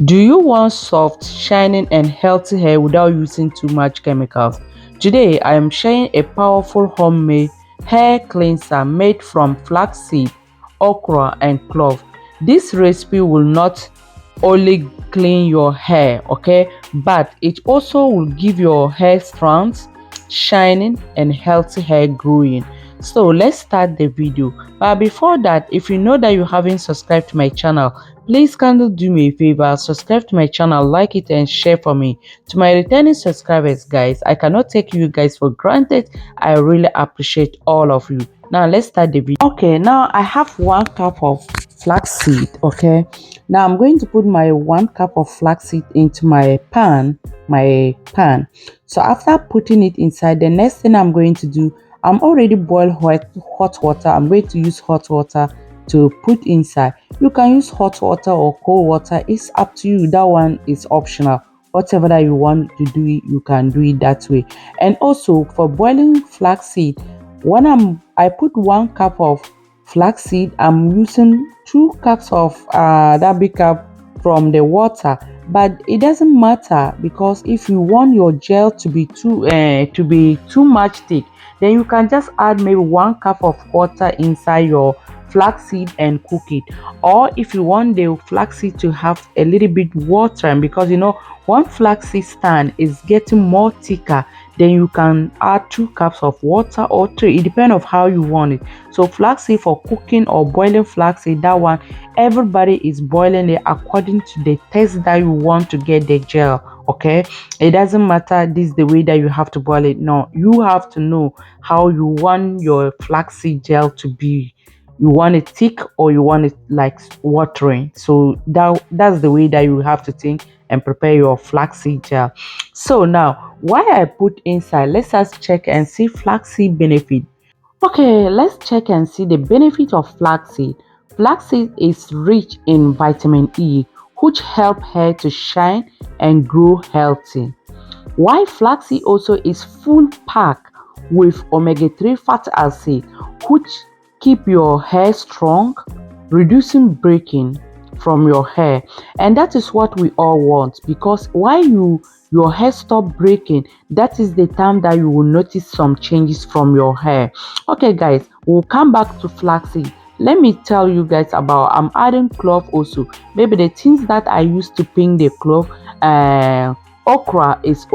Do you want soft, shining, and healthy hair without using too much chemicals? Today, I am sharing a powerful homemade hair cleanser made from flaxseed, okra, and clove. This recipe will not only clean your hair, okay, but it also will give your hair strength, shining, and healthy hair growing. So let's start the video. But before that, if you know that you haven't subscribed to my channel, please kindly do me a favor, subscribe to my channel, like it, and share for me. To my returning subscribers, guys, I cannot take you guys for granted. I really appreciate all of you. Now let's start the video. Okay, now I have 1 cup of flaxseed. Okay, now I'm going to put my 1 cup of flaxseed into my pan. So after putting it inside, the next thing I'm going to do, I'm already boiled hot water. I'm going to use hot water to put inside. You can use hot water or cold water, it's up to you. That one is optional. Whatever that you want to do it, you can do it that way. And also for boiling flaxseed, when I put 1 cup of flaxseed, I'm using 2 cups of that big cup from the water. But it doesn't matter, because if you want your gel to be too much thick, then you can just add maybe 1 cup of water inside your flaxseed and cook it. Or if you want the flaxseed to have a little bit water, and because you know one flaxseed stand is getting more thicker, then you can add 2 cups of water or three. It depends on how you want it. So flaxseed for cooking or boiling flaxseed, that one everybody is boiling it according to the taste that you want to get the gel. Okay, it doesn't matter this is the way that you have to boil it. No, you have to know how you want your flaxseed gel to be. You want it thick or you want it like watering. So that's the way that you have to think and prepare your flaxseed gel. So now why I put inside, let's just check and see flaxseed benefit. Okay, let's check and see the benefit of flaxseed. Flaxseed is rich in vitamin E, which help hair to shine and grow healthy. While flaxseed also is full pack with omega-3 fatty acid, which keep your hair strong, reducing breaking from your hair. And that is what we all want, because while your hair stop breaking, that is the time that you will notice some changes from your hair. Okay guys, we'll come back to flaxseed. Let me tell you guys about, I'm adding clove also. Maybe the things that I use to pink the clove, okra is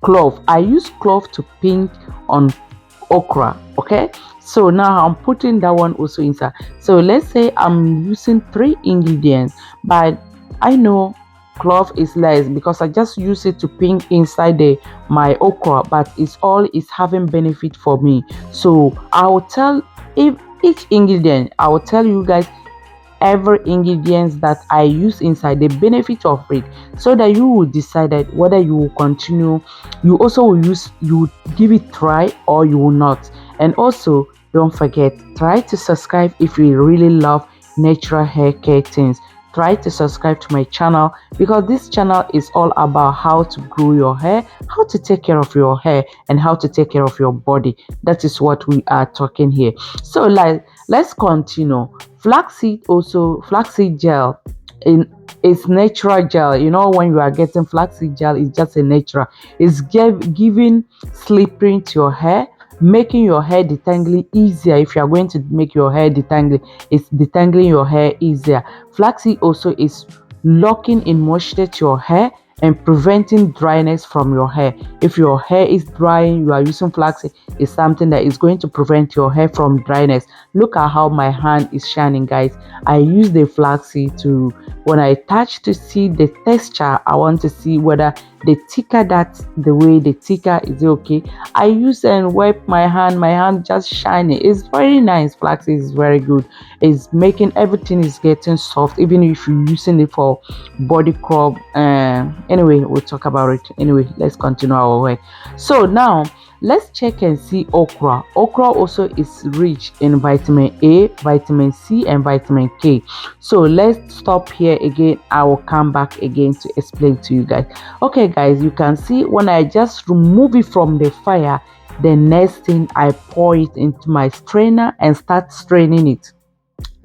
clove. I use clove to pink on okra. Okay, so now I'm putting that one also inside. So let's say I'm using 3 ingredients, but I know clove is less because I just use it to pink inside my okra, but it's all is having benefit for me. So I will tell, if each ingredient, I will tell you guys every ingredients that I use inside, the benefit of it, so that you will decide that whether you will continue, you also will use, you will give it try or you will not. And also don't forget, try to subscribe if you really love natural hair care things. Try to subscribe to my channel, because this channel is all about how to grow your hair, how to take care of your hair, and how to take care of your body. That is what we are talking here. So like, let's continue. Flaxseed also, flaxseed gel in it's natural gel. You know, when you are getting flaxseed gel, it's just a natural. It's giving slippery to your hair, making your hair detangling easier. If you are going to make your hair detangling, it's detangling your hair easier. Flaxseed also is locking in moisture to your hair and preventing dryness from your hair. If your hair is drying, you are using flaxseed, it's something that is going to prevent your hair from dryness. Look at how my hand is shining, guys. I use the flaxseed to, when I touch to see the texture, I want to see whether the thicker, that the way the thicker is okay. I use and wipe my hand just shining. It's very nice. Flaxseed is very good. It's making everything is getting soft, even if you're using it for body scrub. Anyway, we'll talk about it. Anyway, let's continue our work. So now let's check and see okra. Okra also is rich in vitamin A, vitamin C, and vitamin K. So let's stop here again. I will come back again to explain to you guys. Okay guys, you can see when I just remove it from the fire, the next thing I pour it into my strainer and start straining it.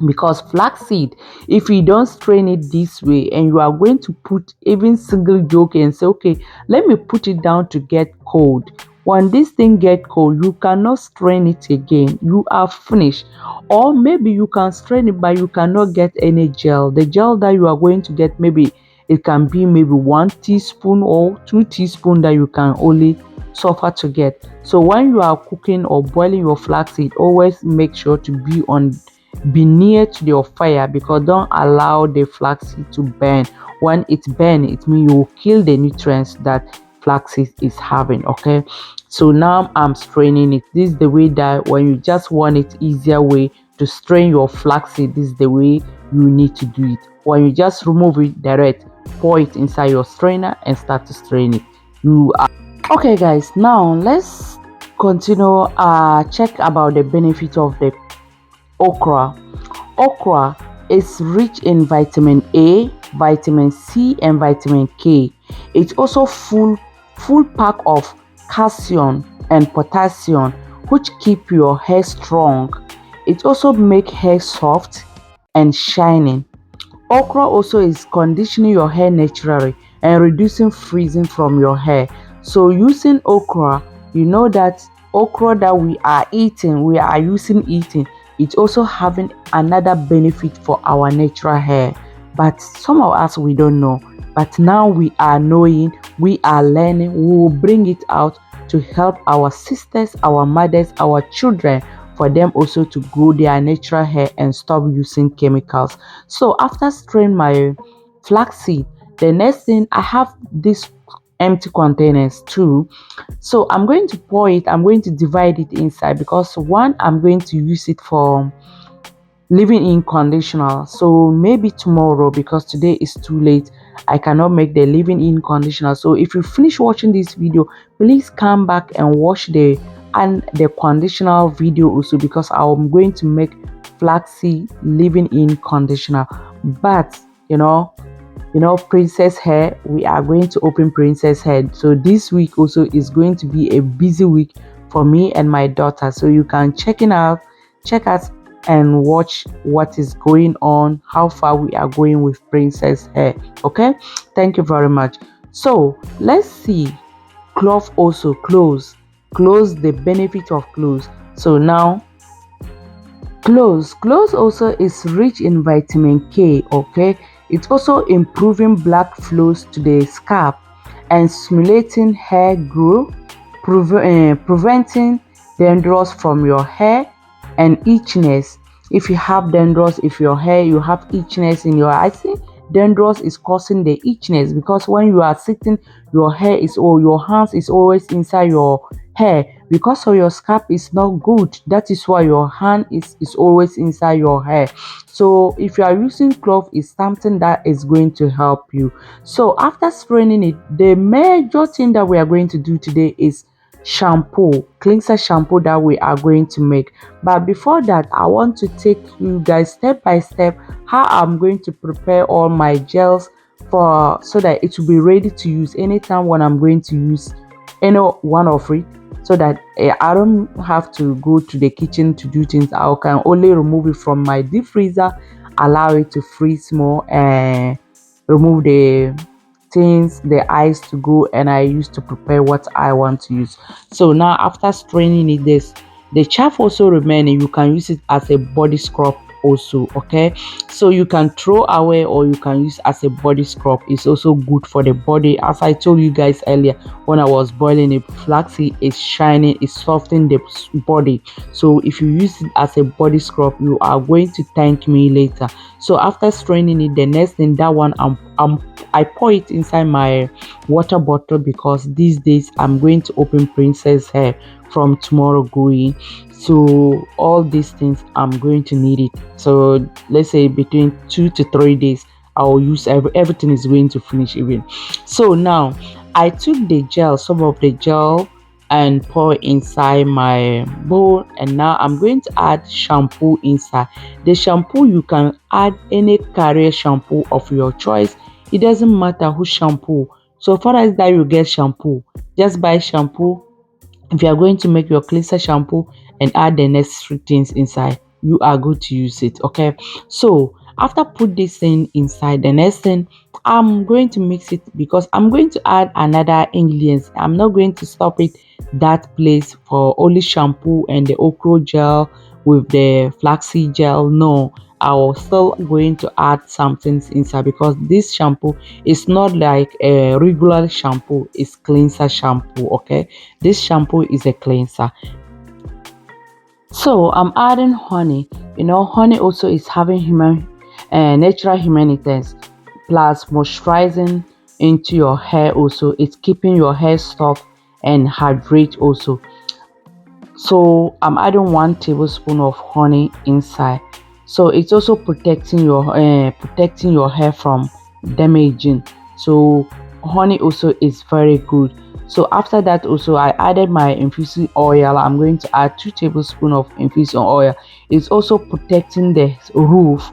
because flaxseed, if you don't strain it this way and you are going to put even single yolk and say, okay, let me put it down to get cold, when this thing get cold you cannot strain it again, you are finished. Or maybe you can strain it but you cannot get any gel. The gel that you are going to get, maybe it can be maybe 1 teaspoon or 2 teaspoon that you can only suffer to get. So when you are cooking or boiling your flaxseed, always make sure to be near to your fire, because don't allow the flaxseed to burn. When it burn, it means you will kill the nutrients that flaxseed is having. Okay, so now I'm straining it. This is the way that when you just want it easier way to strain your flaxseed, this is the way you need to do it. When you just remove it direct, pour it inside your strainer and start to strain it. You are okay, guys. Now let's continue check about the benefit of the okra. Okra is rich in vitamin A, vitamin C, and vitamin K. It's also full pack of calcium and potassium, which keep your hair strong. It also make hair soft and shining. Okra also is conditioning your hair naturally and reducing freezing from your hair. So using okra, you know that okra that we are using eating, it's also having another benefit for our natural hair. But some of us we don't know. But now we are knowing, we are learning, we will bring it out to help our sisters, our mothers, our children, for them also to grow their natural hair and stop using chemicals. So after straining my flaxseed, the next thing, I have this empty containers too. So I'm going to pour it, I'm going to divide it inside, because one, I'm going to use it for leave-in conditioner. So maybe tomorrow, because today is too late, I cannot make the leave-in conditioner. So if you finish watching this video, please come back and watch the conditioner video also, because I'm going to make flaxseed leave-in conditioner. But princess hair, we are going to open princess hair. So this week also is going to be a busy week for me and my daughter. So you can check us and watch what is going on, how far we are going with princess hair. Okay, thank you very much. So let's see cloves, the benefit of cloves. So now cloves also is rich in vitamin K. Okay, it's also improving blood flows to the scalp and stimulating hair growth, preventing dandruff from your hair and itchiness. If you have dandruff, if your hair you have itchiness in your, I think dandruff is causing the itchiness, because when you are sitting, your hair is, or your hands is always inside your hair, because of your scalp is not good. That is why your hand is always inside your hair. So if you are using clove, is something that is going to help you. So after spraying it, the major thing that we are going to do today is shampoo, cleanser shampoo that we are going to make. But before that, I want to take you guys step by step how I'm going to prepare all my gels for, so that it will be ready to use anytime when I'm going to use any one of it, so that I don't have to go to the kitchen to do things. I can only remove it from my deep freezer, allow it to freeze more, and remove the things, the ice to go, and I use to prepare what I want to use. So now after straining it, the chaff also remaining, you can use it as a body scrub also. Okay, so you can throw away or you can use as a body scrub. It's also good for the body. As I told you guys earlier, when I was boiling it, flaxseed is shining, it's softening the body. So if you use it as a body scrub, you are going to thank me later. So after straining it, the next thing, that one I pour it inside my water bottle, because these days I'm going to open princess hair from tomorrow going. So all these things I'm going to need it. So let's say between 2 to 3 days I'll use everything is going to finish even. So now I took the gel, some of the gel, and pour inside my bowl, and now I'm going to add shampoo inside. The shampoo, you can add any carrier shampoo of your choice. It doesn't matter who shampoo. So far as that you get shampoo, just buy shampoo. If you are going to make your cleanser shampoo and add the necessary things inside, you are going to use it. Okay, so after put this thing inside, the next thing I'm going to mix it because I'm going to add another ingredients. I'm not going to stop it that place for only shampoo and the okra gel with the flaxseed gel. No, I was still going to add some things inside because this shampoo is not like a regular shampoo, it's cleanser shampoo. Okay, this shampoo is a cleanser. So I'm adding honey. Honey also is having natural humanities plus moisturizing into your hair. Also, it's keeping your hair soft and hydrate also. So I'm adding 1 tablespoon of honey inside. So it's also protecting your hair from damaging. So honey also is very good. So after that also I added my infused oil. I'm going to add 2 tablespoons of infused oil. It's also protecting the roof,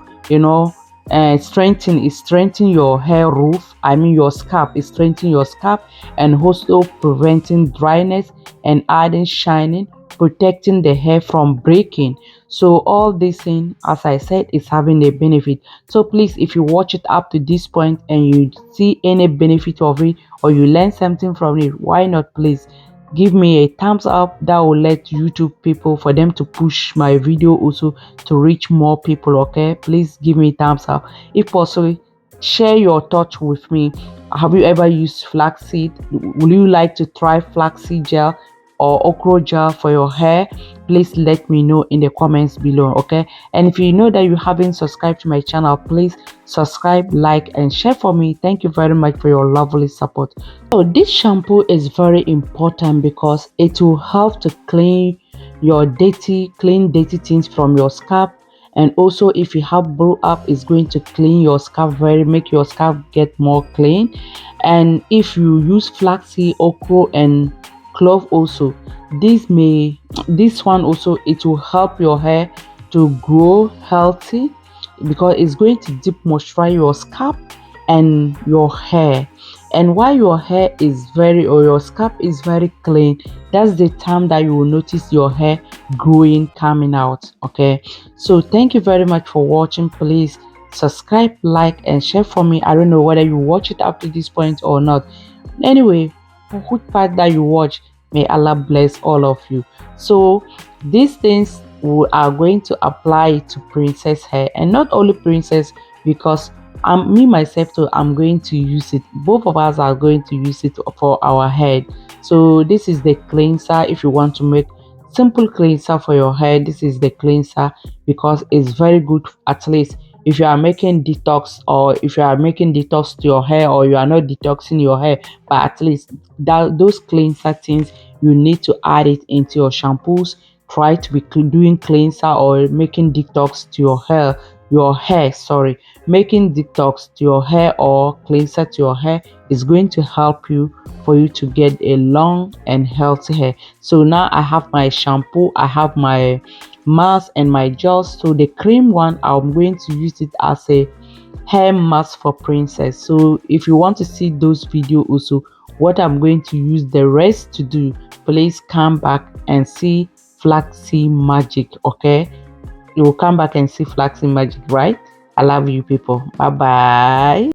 strengthen your hair roof, I mean your scalp. It's strengthening your scalp and also preventing dryness and adding shining, protecting the hair from breaking. So all this thing, as I said, is having a benefit. So please, if you watch it up to this point and you see any benefit of it or you learn something from it, why not please give me a thumbs up. That will let YouTube people for them to push my video also to reach more people. Okay, please give me a thumbs up. If possible, share your thoughts with me. Have you ever used flaxseed? Will you like to try flaxseed gel or okra gel for your hair? Please let me know in the comments below. Okay, and if you know that you haven't subscribed to my channel, please subscribe, like and share for me. Thank you very much for your lovely support. So this shampoo is very important because it will help to clean dirty things from your scalp. And also if you have blow up, it's going to clean your scalp, make your scalp get more clean. And if you use flaxseed, okra and clove also, this one also, it will help your hair to grow healthy because it's going to deep moisturize your scalp and your hair. And while your hair is your scalp is very clean, that's the time that you will notice your hair growing, coming out. Okay, so thank you very much for watching. Please subscribe, like and share for me. I don't know whether you watch it up to this point or not. Anyway, which part that you watch, may Allah bless all of you. So these things we are going to apply to princess hair, and not only princess, because me myself too, I'm going to use it. Both of us are going to use it for our head. So this is the cleanser. If you want to make simple cleanser for your hair, this is the cleanser because it's very good. At least if you are making detox, or if you are making detox to your hair, or you are not detoxing your hair, but at least those cleanser things, you need to add it into your shampoos. Try to be doing cleanser or making detox to your hair, sorry, making detox to your hair or cleanser to your hair is going to help you for you to get a long and healthy hair. So now I have my shampoo, I have my mask and my gels. So the cream one, I'm going to use it as a hair mask for princess. So if you want to see those videos also, what I'm going to use the rest to do, please come back and see flaxseed magic. Okay, you will come back and see flaxseed magic, right? I love you people. Bye bye.